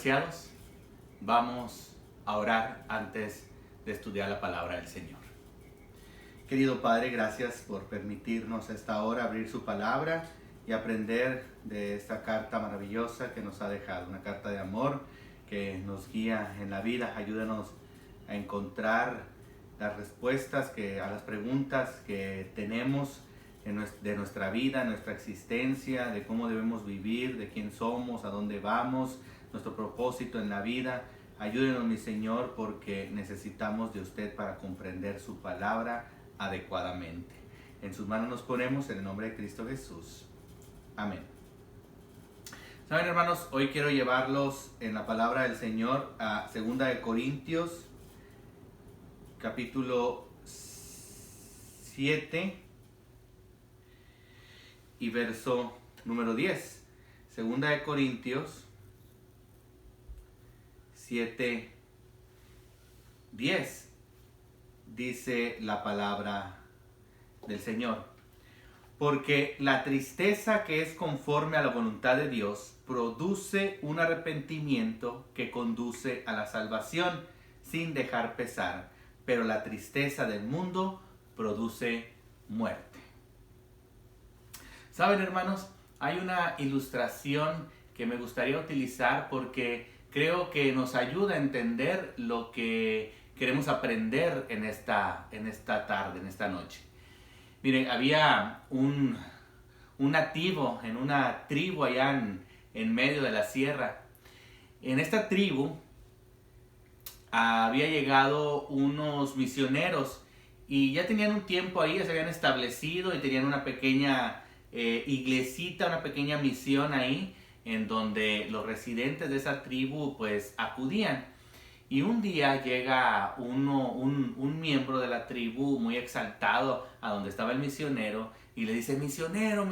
apreciados, vamos a orar antes de estudiar la palabra del Señor. Querido Padre, gracias por permitirnos a esta hora abrir su palabra y aprender de esta carta maravillosa que nos ha dejado, una carta de amor que nos guía en la vida. Ayúdanos a encontrar las respuestas a las preguntas que tenemos de nuestra vida, nuestra existencia, de cómo debemos vivir, de quién somos, a dónde vamos, nuestro propósito en la vida. Ayúdenos, mi Señor, porque necesitamos de usted para comprender su palabra adecuadamente. En sus manos nos ponemos en el nombre de Cristo Jesús. Amén. Saben, hermanos, hoy quiero llevarlos en la palabra del Señor a 2 de Corintios, capítulo 7 y verso número 10. 2 de Corintios 7, 10. Dice la palabra del Señor: porque la tristeza que es conforme a la voluntad de Dios produce un arrepentimiento que conduce a la salvación sin dejar pesar, pero la tristeza del mundo produce muerte. Saben, hermanos, hay una ilustración que me gustaría utilizar porque creo que nos ayuda a entender lo que queremos aprender en esta tarde, en esta noche. Miren, había un nativo en una tribu allá en medio de la sierra. En esta tribu había llegado unos misioneros y ya tenían un tiempo ahí, se habían establecido y tenían una pequeña iglesita, una pequeña misión ahí en donde los residentes de esa tribu pues acudían. Y un día llega un miembro de la tribu muy exaltado a donde estaba el misionero y le dice: misionero,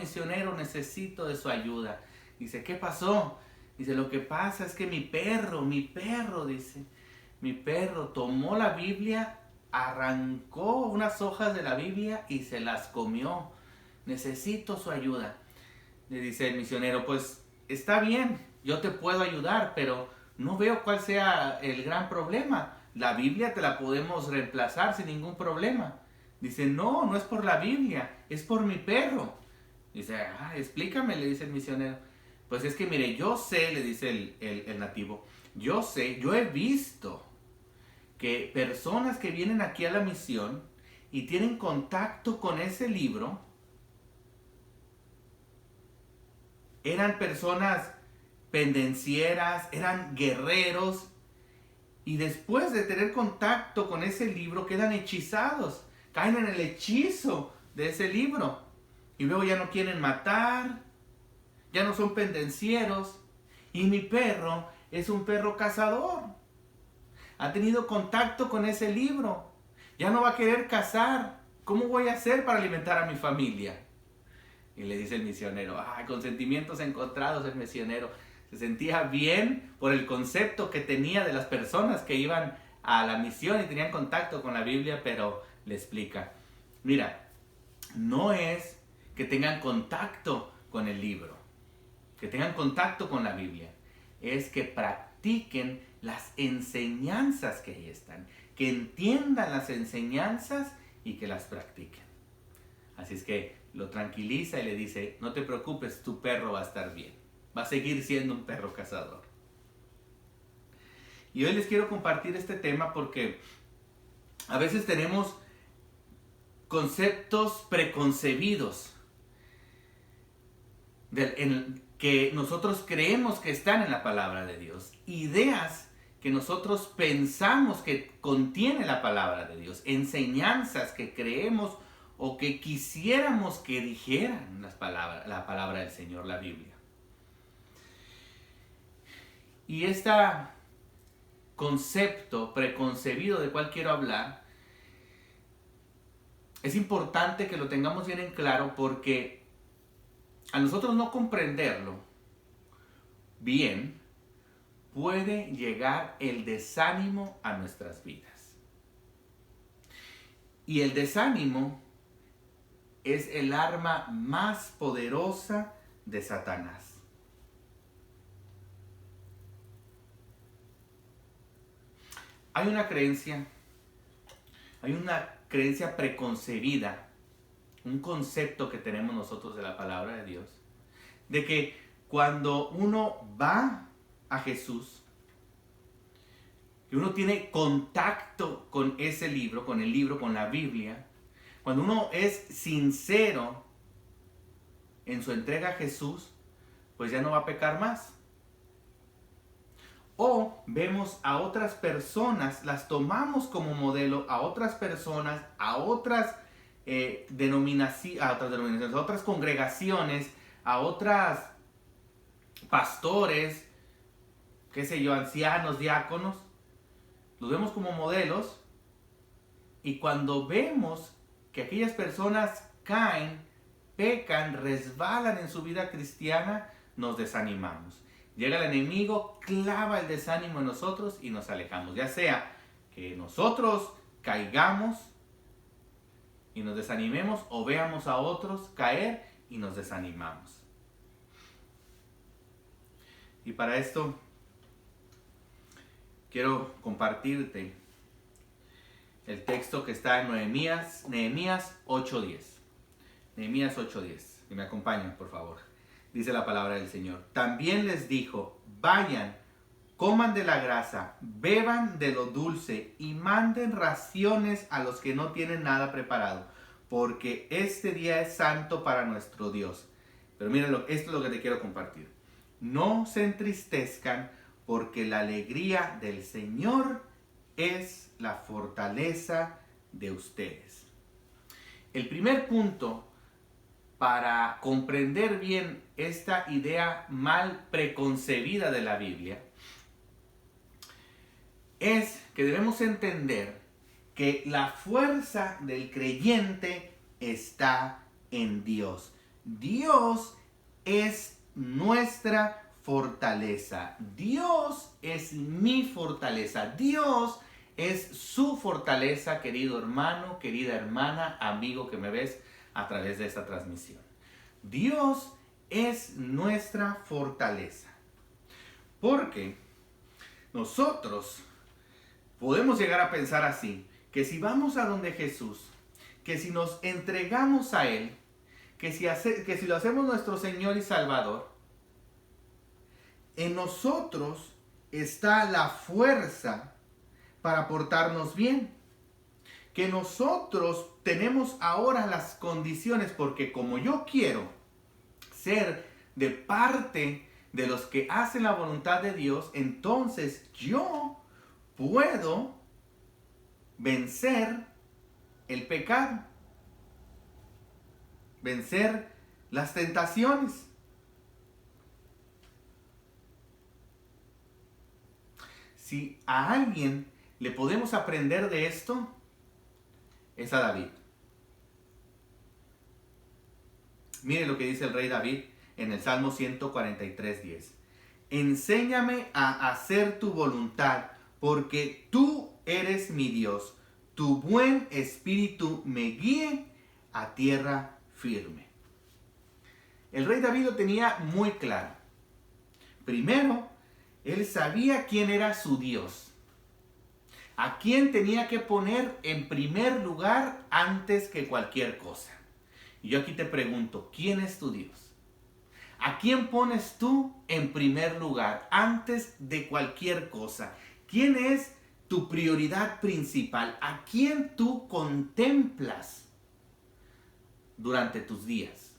necesito de su ayuda. Dice: ¿qué pasó? Dice: lo que pasa es que mi perro, dice, mi perro tomó la Biblia, arrancó unas hojas de la Biblia y se las comió. Necesito su ayuda. Le dice el misionero: pues está bien, yo te puedo ayudar, pero no veo cuál sea el gran problema. La Biblia te la podemos reemplazar sin ningún problema. Dice: no, no es por la Biblia, es por mi perro. Dice: explícame, le dice el misionero. Pues es que mire, yo sé, le dice el nativo, yo he visto que personas que vienen aquí a la misión y tienen contacto con ese libro, eran personas pendencieras, eran guerreros, y después de tener contacto con ese libro quedan hechizados, caen en el hechizo de ese libro, y luego ya no quieren matar, ya no son pendencieros. Y mi perro es un perro cazador, ha tenido contacto con ese libro, ya no va a querer cazar. ¿Cómo voy a hacer para alimentar a mi familia? Y le dice el misionero, con sentimientos encontrados el misionero. Se sentía bien por el concepto que tenía de las personas que iban a la misión y tenían contacto con la Biblia, pero le explica: mira, no es que tengan contacto con el libro, que tengan contacto con la Biblia, es que practiquen las enseñanzas que ahí están, que entiendan las enseñanzas y que las practiquen. Así es que lo tranquiliza y le dice: no te preocupes, tu perro va a estar bien, va a seguir siendo un perro cazador. Y hoy les quiero compartir este tema porque a veces tenemos conceptos preconcebidos que nosotros creemos que están en la palabra de Dios, ideas que nosotros pensamos que contiene la palabra de Dios, enseñanzas que creemos o que quisiéramos que dijeran la palabra del Señor, la Biblia. Y este concepto preconcebido del cual quiero hablar, es importante que lo tengamos bien en claro, porque a nosotros no comprenderlo bien, puede llegar el desánimo a nuestras vidas. Y el desánimo es el arma más poderosa de Satanás. Hay una creencia, preconcebida, un concepto que tenemos nosotros de la palabra de Dios, de que cuando uno va a Jesús, que uno tiene contacto con ese libro, con la Biblia, cuando uno es sincero en su entrega a Jesús, pues ya no va a pecar más. O vemos a otras personas, las tomamos como modelo, a otras personas, a otras denominaciones, a otras congregaciones, a otras pastores, qué sé yo, ancianos, diáconos, los vemos como modelos, y cuando vemos que aquellas personas caen, pecan, resbalan en su vida cristiana, nos desanimamos. Llega el enemigo, clava el desánimo en nosotros y nos alejamos. Ya sea que nosotros caigamos y nos desanimemos, o veamos a otros caer y nos desanimamos. Y para esto quiero compartirte el texto que está en Nehemías 8:10. Nehemías 8:10. Que me acompañen, por favor. Dice la palabra del Señor. También les dijo, vayan, coman de la grasa, beban de lo dulce y manden raciones a los que no tienen nada preparado, porque este día es santo para nuestro Dios. Pero miren, esto es lo que te quiero compartir. No se entristezcan, porque la alegría del Señor es la fortaleza de ustedes. El primer punto para comprender bien esta idea mal preconcebida de la Biblia es que debemos entender que la fuerza del creyente está en Dios. Dios es nuestra fortaleza. Dios es mi fortaleza. Dios es su fortaleza, querido hermano, querida hermana, amigo que me ves a través de esta transmisión. Dios es nuestra fortaleza. Porque nosotros podemos llegar a pensar así, que si vamos a donde Jesús, que si nos entregamos a Él, que si lo hacemos nuestro Señor y Salvador, en nosotros está la fuerza para portarnos bien. Que nosotros tenemos ahora las condiciones, porque como yo quiero ser de parte de los que hacen la voluntad de Dios, entonces yo puedo vencer el pecado, vencer las tentaciones. Si a alguien le podemos aprender de esto, es a David. Mire lo que dice el rey David en el Salmo 143:10. Enséñame a hacer tu voluntad, porque tú eres mi Dios. Tu buen espíritu me guíe a tierra firme. El rey David lo tenía muy claro. Primero, él sabía quién era su Dios. ¿A quién tenía que poner en primer lugar antes que cualquier cosa? Y yo aquí te pregunto, ¿quién es tu Dios? ¿A quién pones tú en primer lugar antes de cualquier cosa? ¿Quién es tu prioridad principal? ¿A quién tú contemplas durante tus días?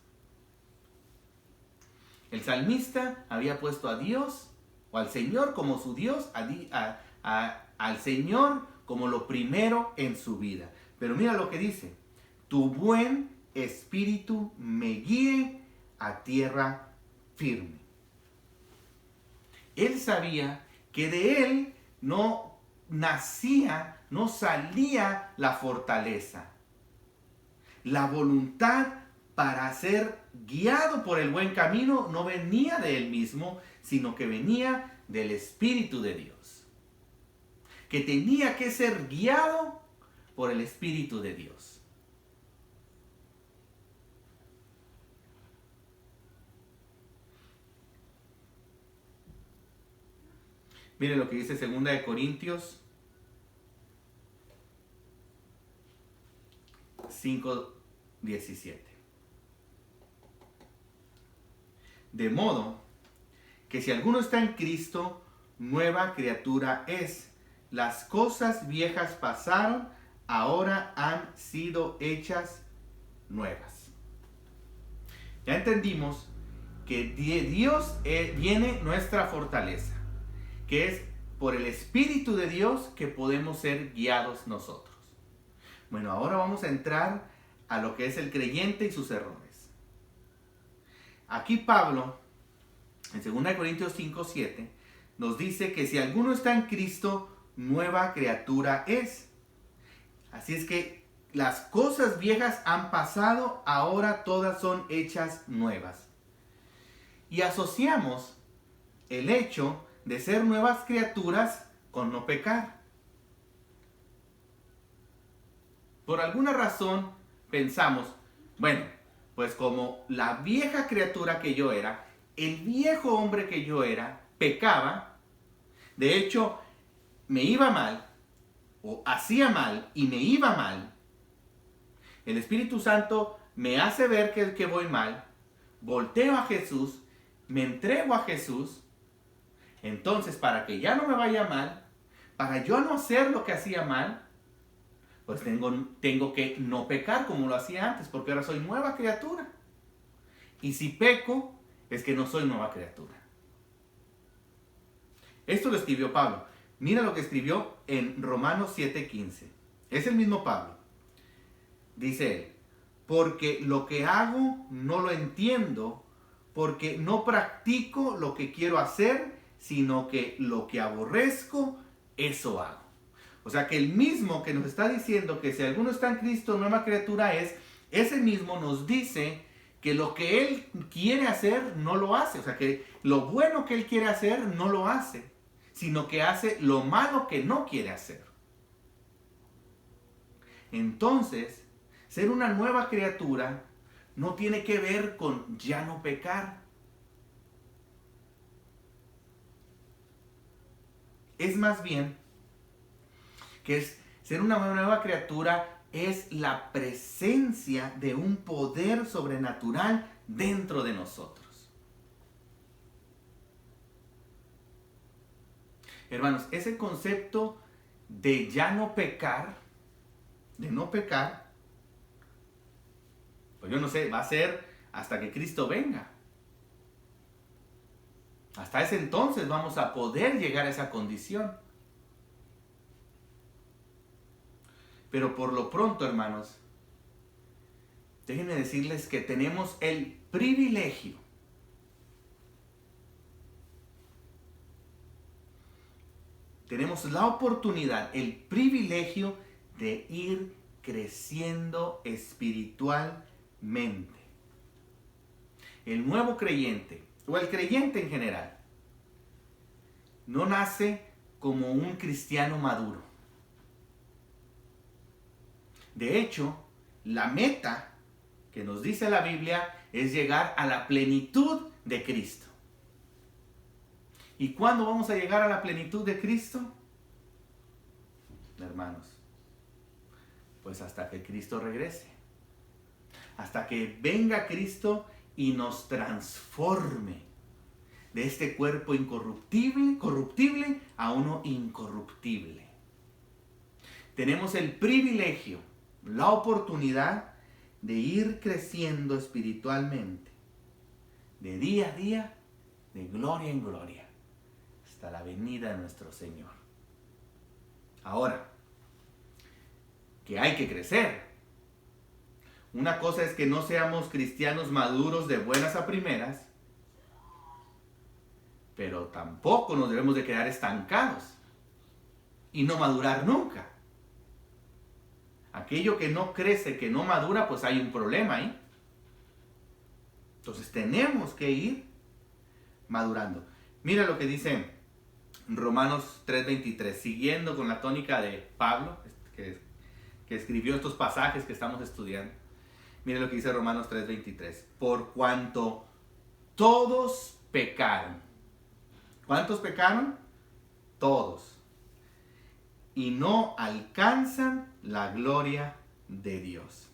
El salmista había puesto a Dios o al Señor como su Dios, al Señor como lo primero en su vida. Pero mira lo que dice: tu buen espíritu me guíe a tierra firme. Él sabía que de él no nacía, no salía la fortaleza, la voluntad para ser guiado por el buen camino no venía de él mismo, sino que venía del Espíritu de Dios, que tenía que ser guiado por el Espíritu de Dios. Mire lo que dice 2 Corintios 5:17. De modo que si alguno está en Cristo, nueva criatura es. Las cosas viejas pasaron, ahora han sido hechas nuevas. Ya entendimos que de Dios viene nuestra fortaleza, que es por el Espíritu de Dios que podemos ser guiados nosotros. Bueno, ahora vamos a entrar a lo que es el creyente y sus errores. Aquí Pablo, en 2 Corintios 5:7, nos dice que si alguno está en Cristo, nueva criatura es. Así es que las cosas viejas han pasado, ahora todas son hechas nuevas. Y asociamos el hecho de ser nuevas criaturas con no pecar. Por alguna razón pensamos, bueno, pues como la vieja criatura que yo era, el viejo hombre que yo era, pecaba, de hecho, me iba mal, o hacía mal y me iba mal, el Espíritu Santo me hace ver que voy mal, volteo a Jesús, me entrego a Jesús, entonces para que ya no me vaya mal, para yo no hacer lo que hacía mal, pues tengo que no pecar como lo hacía antes, porque ahora soy nueva criatura. Y si peco, es que no soy nueva criatura. Esto lo escribió Pablo. Mira lo que escribió en Romanos 7:15. Es el mismo Pablo. Dice él, porque lo que hago no lo entiendo, porque no practico lo que quiero hacer, sino que lo que aborrezco, eso hago. O sea que el mismo que nos está diciendo que si alguno está en Cristo, nueva criatura es, ese mismo nos dice que lo que él quiere hacer no lo hace. O sea que lo bueno que él quiere hacer no lo hace, sino que hace lo malo que no quiere hacer. Entonces, ser una nueva criatura no tiene que ver con ya no pecar. Es más bien que ser una nueva criatura es la presencia de un poder sobrenatural dentro de nosotros. Hermanos, ese concepto de ya no pecar, de no pecar, pues yo no sé, va a ser hasta que Cristo venga. Hasta ese entonces vamos a poder llegar a esa condición. Pero por lo pronto, hermanos, déjenme decirles que tenemos el privilegio tenemos la oportunidad, el privilegio de ir creciendo espiritualmente. El nuevo creyente, o el creyente en general, no nace como un cristiano maduro. De hecho, la meta que nos dice la Biblia es llegar a la plenitud de Cristo. ¿Y cuándo vamos a llegar a la plenitud de Cristo? Hermanos, pues hasta que Cristo regrese. Hasta que venga Cristo y nos transforme de este cuerpo corruptible a uno incorruptible. Tenemos el privilegio, la oportunidad de ir creciendo espiritualmente, de día a día, de gloria en gloria, hasta la venida de nuestro Señor. Ahora, que hay que crecer. Una cosa es que no seamos cristianos maduros de buenas a primeras, pero tampoco nos debemos de quedar estancados y no madurar nunca. Aquello que no crece, que no madura, pues hay un problema ahí. Entonces tenemos que ir madurando. Mira lo que dice Romanos 3:23, siguiendo con la tónica de Pablo, que escribió estos pasajes que estamos estudiando. Mira lo que dice Romanos 3:23. Por cuanto todos pecaron. ¿Cuántos pecaron? Todos. Y no alcanzan la gloria de Dios.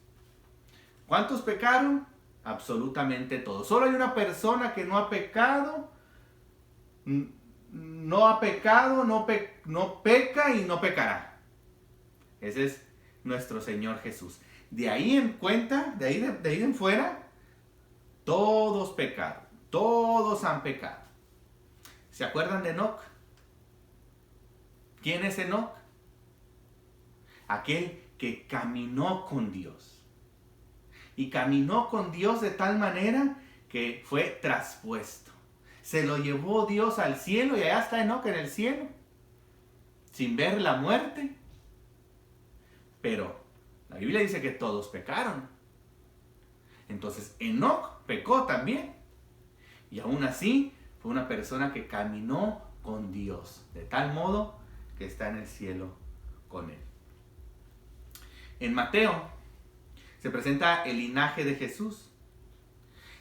¿Cuántos pecaron? Absolutamente todos. Solo hay una persona que no ha pecado, no peca y no pecará. Ese es nuestro Señor Jesús. De ahí en cuenta, de ahí en fuera, todos pecaron. Todos han pecado. ¿Se acuerdan de Enoc? ¿Quién es Enoc? Aquel que caminó con Dios. Y caminó con Dios de tal manera que fue traspuesto. Se lo llevó Dios al cielo y allá está Enoc en el cielo, sin ver la muerte. Pero la Biblia dice que todos pecaron. Entonces Enoc pecó también. Y aún así fue una persona que caminó con Dios, de tal modo que está en el cielo con Él. En Mateo se presenta el linaje de Jesús.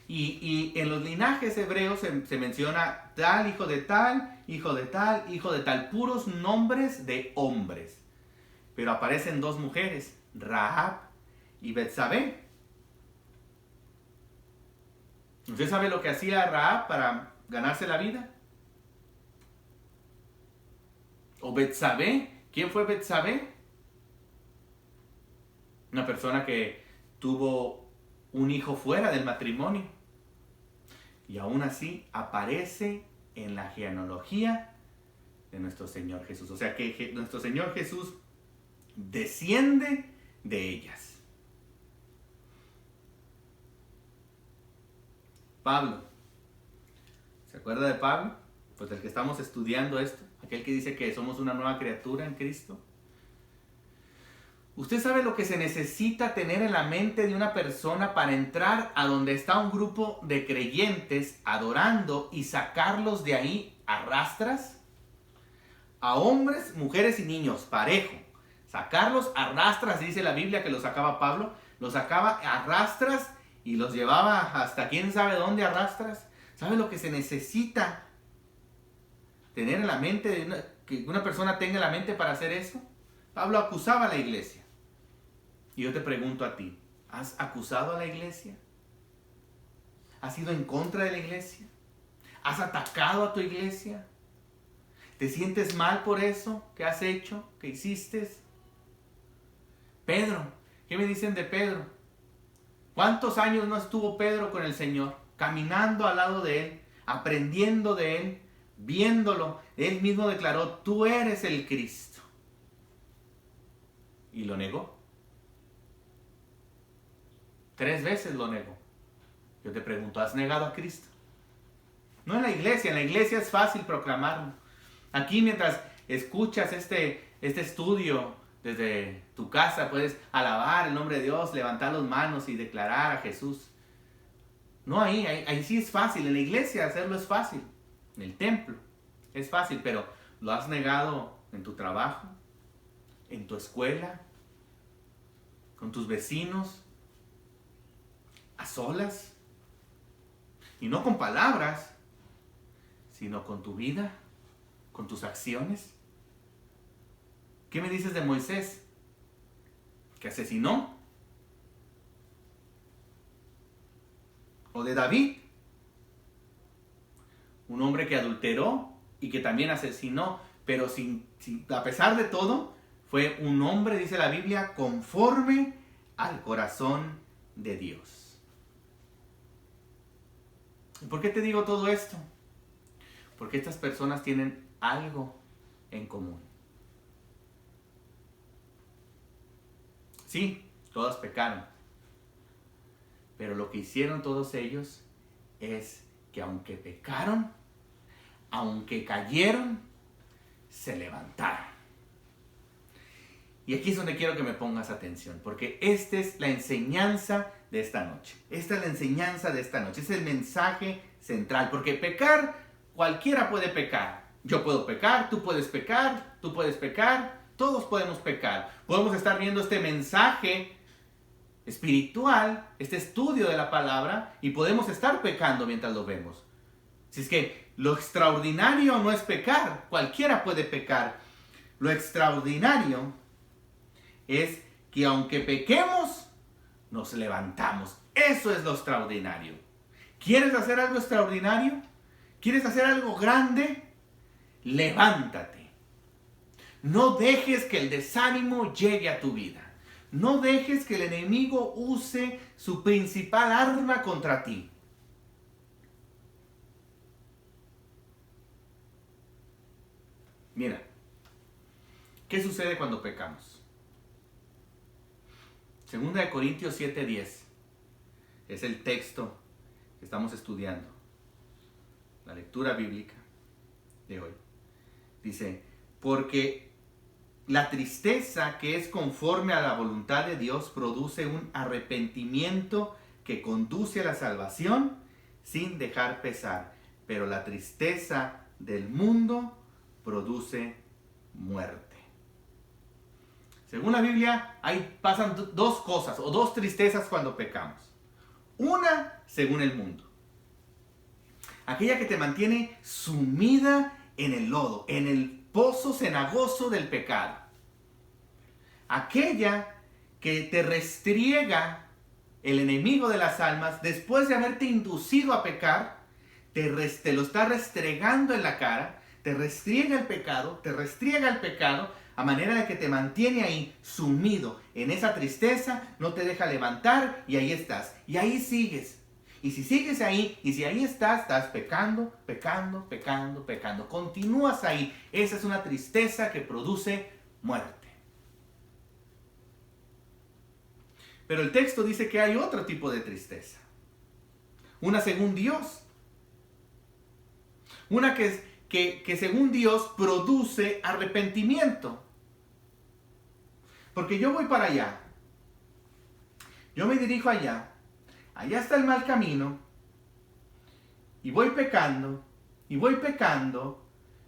Y en los linajes hebreos se menciona tal, hijo de tal, hijo de tal, hijo de tal. Puros nombres de hombres. Pero aparecen dos mujeres, Rahab y Betsabé. ¿Usted sabe lo que hacía Rahab para ganarse la vida? ¿O Betsabé? ¿Quién fue Betsabé? Una persona que tuvo un hijo fuera del matrimonio. Y aún así aparece en la genealogía de nuestro Señor Jesús. O sea que nuestro Señor Jesús desciende de ellas. Pablo. ¿Se acuerda de Pablo? Pues del que estamos estudiando esto. Aquel que dice que somos una nueva criatura en Cristo. ¿Usted sabe lo que se necesita tener en la mente de una persona para entrar a donde está un grupo de creyentes adorando y sacarlos de ahí a rastras? A hombres, mujeres y niños, parejo. Sacarlos a rastras, dice la Biblia que los sacaba Pablo. Los sacaba a rastras y los llevaba hasta quién sabe dónde a rastras. ¿Sabe lo que se necesita tener en la mente, que una persona tenga en la mente para hacer eso? Pablo acusaba a la iglesia. Y yo te pregunto a ti, ¿has acusado a la iglesia? ¿Has ido en contra de la iglesia? ¿Has atacado a tu iglesia? ¿Te sientes mal por eso que has hecho, que hiciste? Pedro, ¿qué me dicen de Pedro? ¿Cuántos años no estuvo Pedro con el Señor? Caminando al lado de Él, aprendiendo de Él, viéndolo. Él mismo declaró, tú eres el Cristo. Y lo negó. 3 veces lo negó. Yo te pregunto, ¿has negado a Cristo? No en la iglesia es fácil proclamarlo. Aquí mientras escuchas este estudio desde tu casa, puedes alabar el nombre de Dios, levantar las manos y declarar a Jesús. No, ahí sí es fácil. En la iglesia hacerlo es fácil. En el templo es fácil, pero ¿lo has negado en tu trabajo? ¿En tu escuela? ¿Con tus vecinos? ¿A solas? Y no con palabras, sino con tu vida, con tus acciones. ¿Qué me dices de Moisés? ¿Que asesinó? ¿O de David? Un hombre que adulteró y que también asesinó, pero a pesar de todo, fue un hombre, dice la Biblia, conforme al corazón de Dios. ¿Y por qué te digo todo esto? Porque estas personas tienen algo en común. Sí, todas pecaron. Pero lo que hicieron todos ellos es que aunque pecaron, aunque cayeron, se levantaron. Y aquí es donde quiero que me pongas atención, porque esta es la enseñanza de esta noche. Esta es la enseñanza de esta noche. Es el mensaje central, porque pecar, cualquiera puede pecar. Yo puedo pecar, tú puedes pecar, todos podemos pecar. Podemos estar viendo este mensaje espiritual, este estudio de la palabra, y podemos estar pecando mientras lo vemos. Si es que lo extraordinario no es pecar, cualquiera puede pecar. Lo extraordinario es que aunque pequemos, nos levantamos. Eso es lo extraordinario. ¿Quieres hacer algo extraordinario? ¿Quieres hacer algo grande? Levántate. No dejes que el desánimo llegue a tu vida. No dejes que el enemigo use su principal arma contra ti. Mira, ¿qué sucede cuando pecamos? Segunda de Corintios 7:10 es el texto que estamos estudiando, la lectura bíblica de hoy. Dice, porque la tristeza que es conforme a la voluntad de Dios produce un arrepentimiento que conduce a la salvación sin dejar pesar, pero la tristeza del mundo produce muerte. Según la Biblia, ahí pasan dos cosas o dos tristezas cuando pecamos. Una, según el mundo. Aquella que te mantiene sumida en el lodo, en el pozo cenagoso del pecado. Aquella que te restriega el enemigo de las almas después de haberte inducido a pecar, te lo está restregando en la cara, te restriega el pecado, a manera de que te mantiene ahí sumido en esa tristeza, no te deja levantar y ahí estás. Y ahí sigues. Y si sigues ahí, y si ahí estás pecando. Continúas ahí. Esa es una tristeza que produce muerte. Pero el texto dice que hay otro tipo de tristeza. Una según Dios. Una que según Dios produce arrepentimiento. Porque yo voy para allá. Yo me dirijo allá. Allá está el mal camino. Y voy pecando.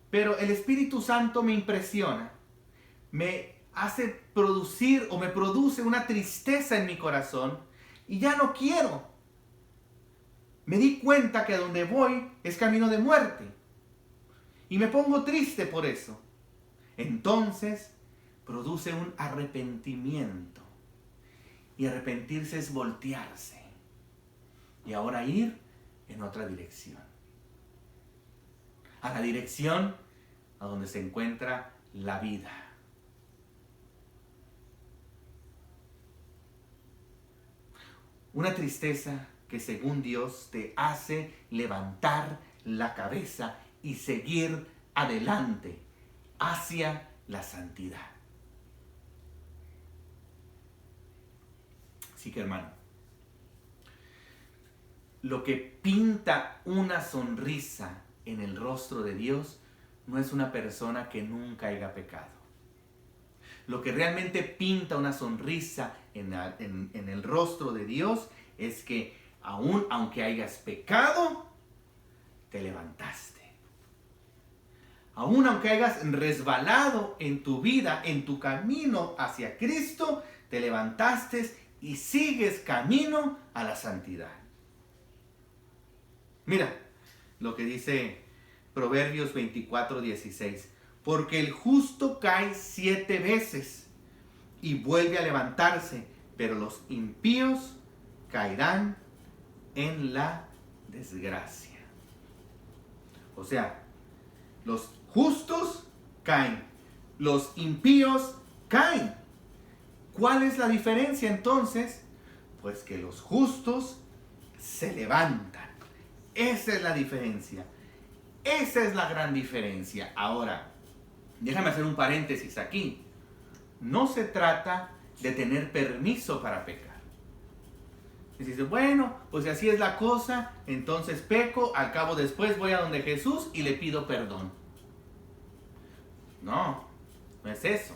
Pero el Espíritu Santo me impresiona. Me hace producir o me produce una tristeza en mi corazón. Y ya no quiero. Me di cuenta que a donde voy es camino de muerte. Y me pongo triste por eso. Entonces produce un arrepentimiento. Y arrepentirse es voltearse. Y ahora ir en otra dirección. A la dirección a donde se encuentra la vida. Una tristeza que según Dios te hace levantar la cabeza y seguir adelante hacia la santidad. Así que, hermano, lo que pinta una sonrisa en el rostro de Dios no es una persona que nunca haya pecado. Lo que realmente pinta una sonrisa en el rostro de Dios es que aún aunque hayas pecado, te levantaste. Aún aunque hayas resbalado en tu vida, en tu camino hacia Cristo, te levantaste y sigues camino a la santidad. Mira lo que dice Proverbios 24:16. Porque el justo cae 7 veces y vuelve a levantarse, pero los impíos caerán en la desgracia. O sea, los justos caen, los impíos caen. ¿Cuál es la diferencia entonces? Pues que los justos se levantan. Esa es la diferencia. Esa es la gran diferencia. Ahora, déjame hacer un paréntesis aquí. No se trata de tener permiso para pecar. Y dices, bueno, pues si así es la cosa, entonces peco, al cabo después voy a donde Jesús y le pido perdón. No, no es eso.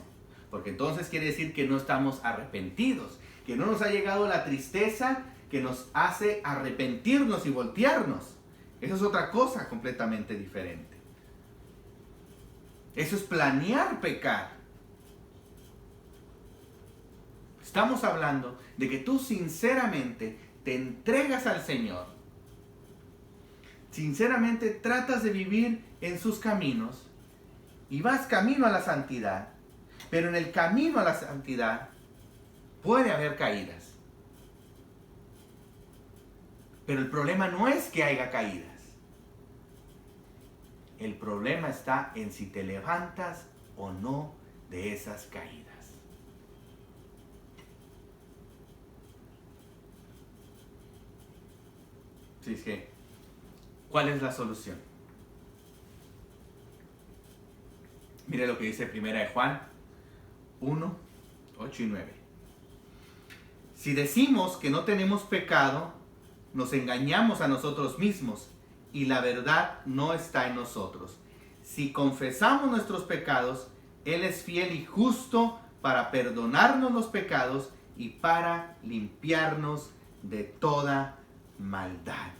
Porque entonces quiere decir que no estamos arrepentidos, que no nos ha llegado la tristeza que nos hace arrepentirnos y voltearnos. Eso es otra cosa completamente diferente. Eso es planear pecar. Estamos hablando de que tú sinceramente te entregas al Señor. Sinceramente tratas de vivir en sus caminos y vas camino a la santidad. Pero en el camino a la santidad puede haber caídas. Pero el problema no es que haya caídas. El problema está en si te levantas o no de esas caídas. Así es que, ¿cuál es la solución? Mire lo que dice Primera de Juan 1, 8 y 9. Si decimos que no tenemos pecado, nos engañamos a nosotros mismos y la verdad no está en nosotros. Si confesamos nuestros pecados, Él es fiel y justo para perdonarnos los pecados y para limpiarnos de toda maldad.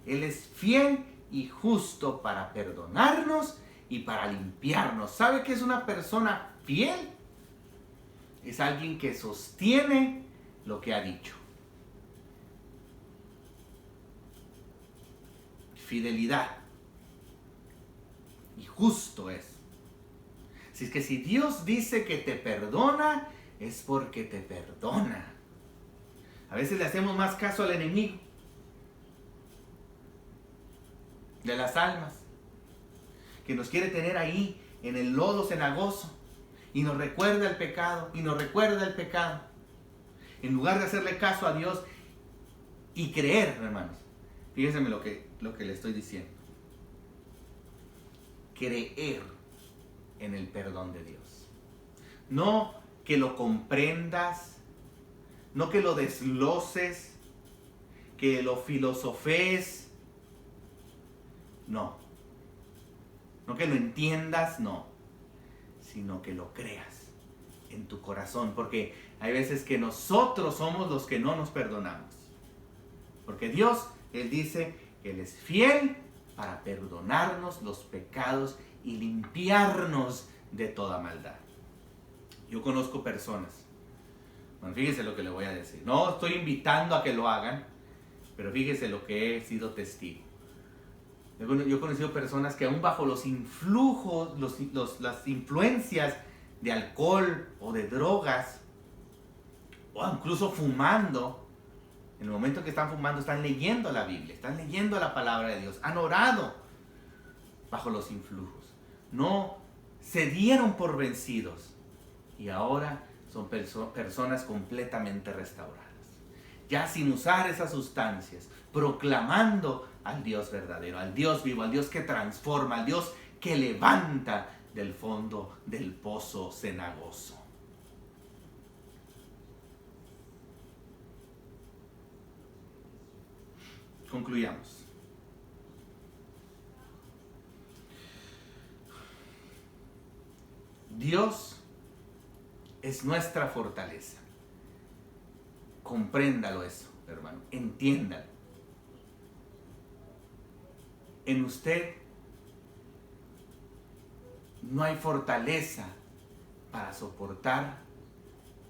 Él es fiel y justo para perdonarnos y para limpiarnos. ¿Sabe qué es una persona fiel? Es alguien que sostiene lo que ha dicho. Fidelidad. Y justo es. Si es que si Dios dice que te perdona, es porque te perdona. A veces le hacemos más caso al enemigo de las almas, que nos quiere tener ahí en el lodo cenagoso y nos recuerda el pecado y nos recuerda el pecado. En lugar de hacerle caso a Dios y creer, hermanos, fíjense lo que le estoy diciendo. Creer en el perdón de Dios. No que lo comprendas, no que lo desgloses, que lo filosofes. No. No que lo entiendas, no. Sino que lo creas en tu corazón. Porque hay veces que nosotros somos los que no nos perdonamos. Porque Dios, Él dice que Él es fiel para perdonarnos los pecados y limpiarnos de toda maldad. Yo conozco personas. Bueno, fíjese lo que le voy a decir. No estoy invitando a que lo hagan, pero fíjese lo que he sido testigo. Yo he conocido personas que aún bajo los influjos, las influencias de alcohol o de drogas, o incluso fumando, en el momento que están fumando están leyendo la Biblia, están leyendo la palabra de Dios, han orado bajo los influjos. No se dieron por vencidos y ahora son personas completamente restauradas. Ya sin usar esas sustancias, proclamando al Dios verdadero, al Dios vivo, al Dios que transforma, al Dios que levanta del fondo del pozo cenagoso. Concluyamos. Dios es nuestra fortaleza. Compréndalo eso, hermano. Entiéndalo. En usted no hay fortaleza para soportar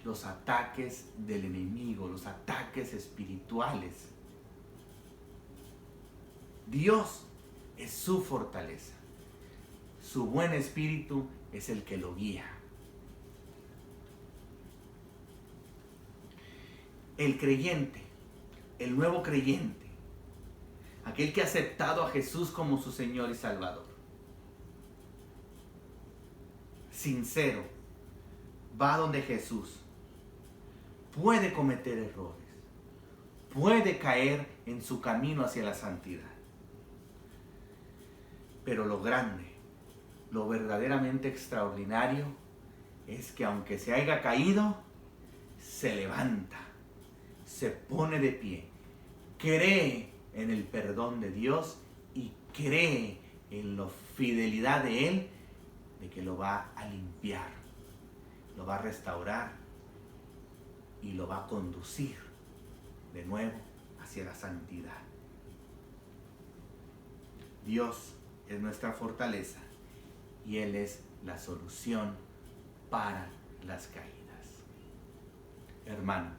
los ataques del enemigo, los ataques espirituales. Dios es su fortaleza. Su buen espíritu es el que lo guía. El creyente, el nuevo creyente, aquel que ha aceptado a Jesús como su Señor y Salvador, sincero, va donde Jesús, puede cometer errores, puede caer en su camino hacia la santidad. Pero lo grande, lo verdaderamente extraordinario, es que aunque se haya caído, se levanta, se pone de pie, cree en el perdón de Dios y cree en la fidelidad de Él, de que lo va a limpiar, lo va a restaurar y lo va a conducir de nuevo hacia la santidad. Dios es nuestra fortaleza y Él es la solución para las caídas. Hermano,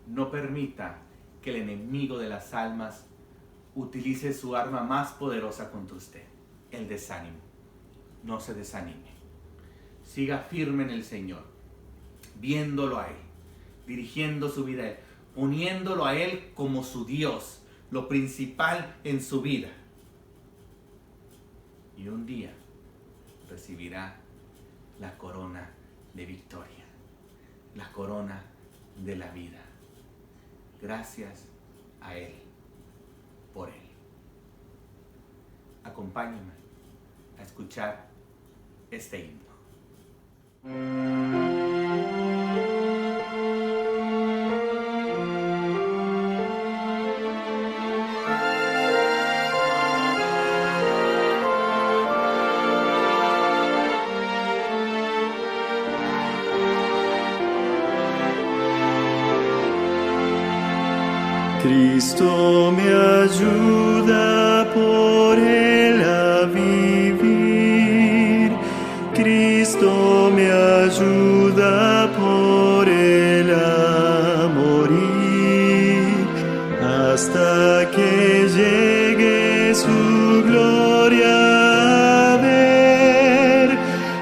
no permita que el enemigo de las almas utilice su arma más poderosa contra usted, el desánimo. No se desanime. Siga firme en el Señor, viéndolo a Él, dirigiendo su vida a Él. poniéndolo a Él como su Dios, lo principal en su vida. Y un día recibirá la corona de victoria, la corona de la vida. Gracias a Él, por Él. Acompáñenme a escuchar este himno. Cristo me ayuda por Él a vivir. Cristo me ayuda por Él a morir. Hasta que llegue su gloria a ver.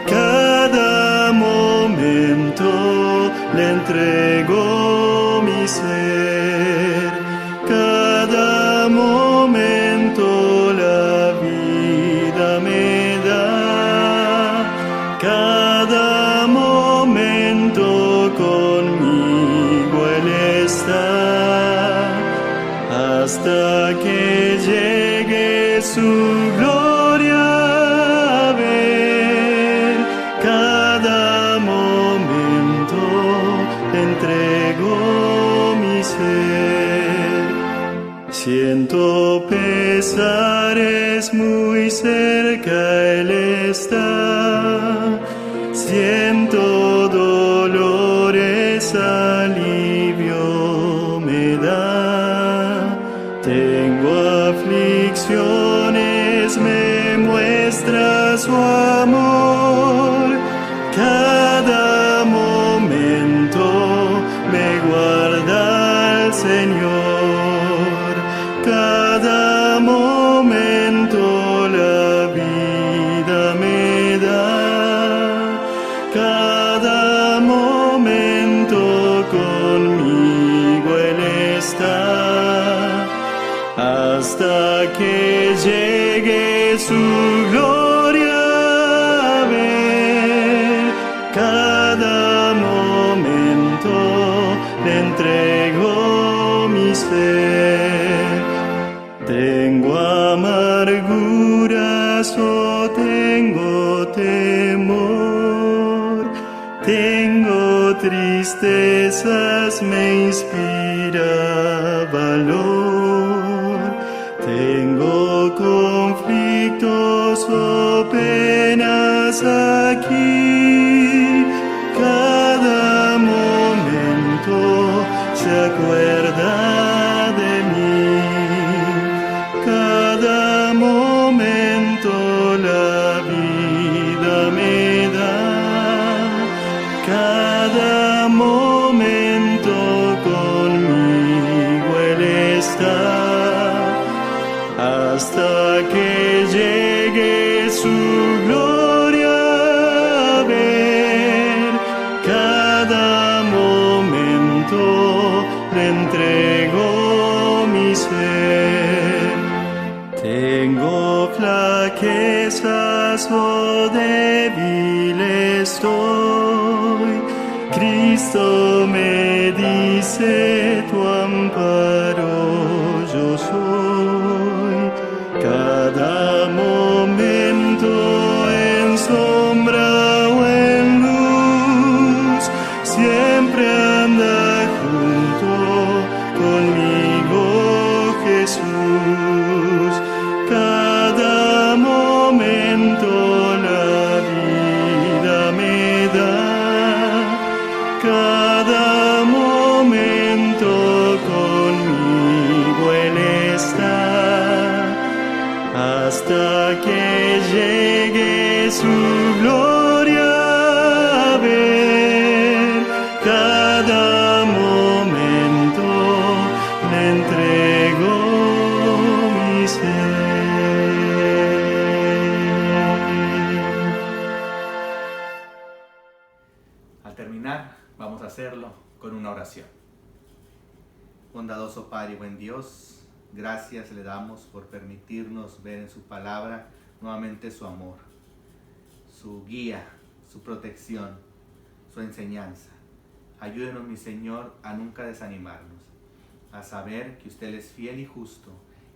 Cada momento le entrego mi ser. Cada momento la vida me da, cada momento conmigo Él está, hasta que llegue su gloria a ver. Cada momento le entrego mi ser. Siento pesares, muy cerca Él está. Siento dolores, alivio me da. Tengo aflicciones, me muestra su amor. Cada momento me guarda el Señor. Cada momento la vida me da, cada momento conmigo Él está, hasta que llegue su gloria a ver. Cada momento le entrego mi ser. Tengo amarguras o tengo temor, tengo tristezas, me inspira valor. Tengo conflictos o penas aquí, cada momento se acuerda de mí. Cada momento la vida me da, cada momento conmigo Él está, hasta que llegue su gloria a ver. Cada momento le entrego mi ser. Tengo flaquezas o débil estoy. Cristo me dice, tu amparo yo soy. Cada momento en sombra o en luz, siempre anda junto conmigo Jesús. Cada momento la vida me da, cada momento conmigo Él está, hasta que llegue su gloria a ver. Cada momento le entrego mi ser. Al terminar, vamos a hacerlo con una oración. Bondadoso Padre y buen Dios, gracias le damos por permitirnos ver en su palabra nuevamente su amor, su guía, su protección, su enseñanza. Ayúdenos, mi Señor, a nunca desanimarnos, a saber que usted es fiel y justo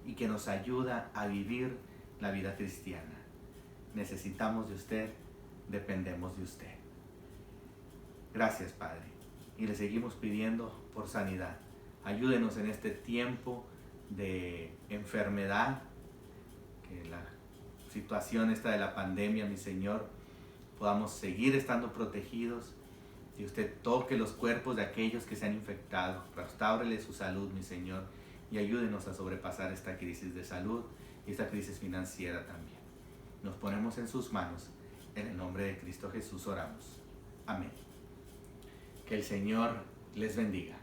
y que nos ayuda a vivir la vida cristiana. Necesitamos de usted, dependemos de usted. Gracias, Padre, y le seguimos pidiendo por sanidad. Ayúdenos en este tiempo de enfermedad, que la situación esta de la pandemia, mi Señor, podamos seguir estando protegidos y usted toque los cuerpos de aquellos que se han infectado, restáurele su salud, mi Señor, y ayúdenos a sobrepasar esta crisis de salud y esta crisis financiera también. Nos ponemos en sus manos, en el nombre de Cristo Jesús oramos. Amén. Que el Señor les bendiga.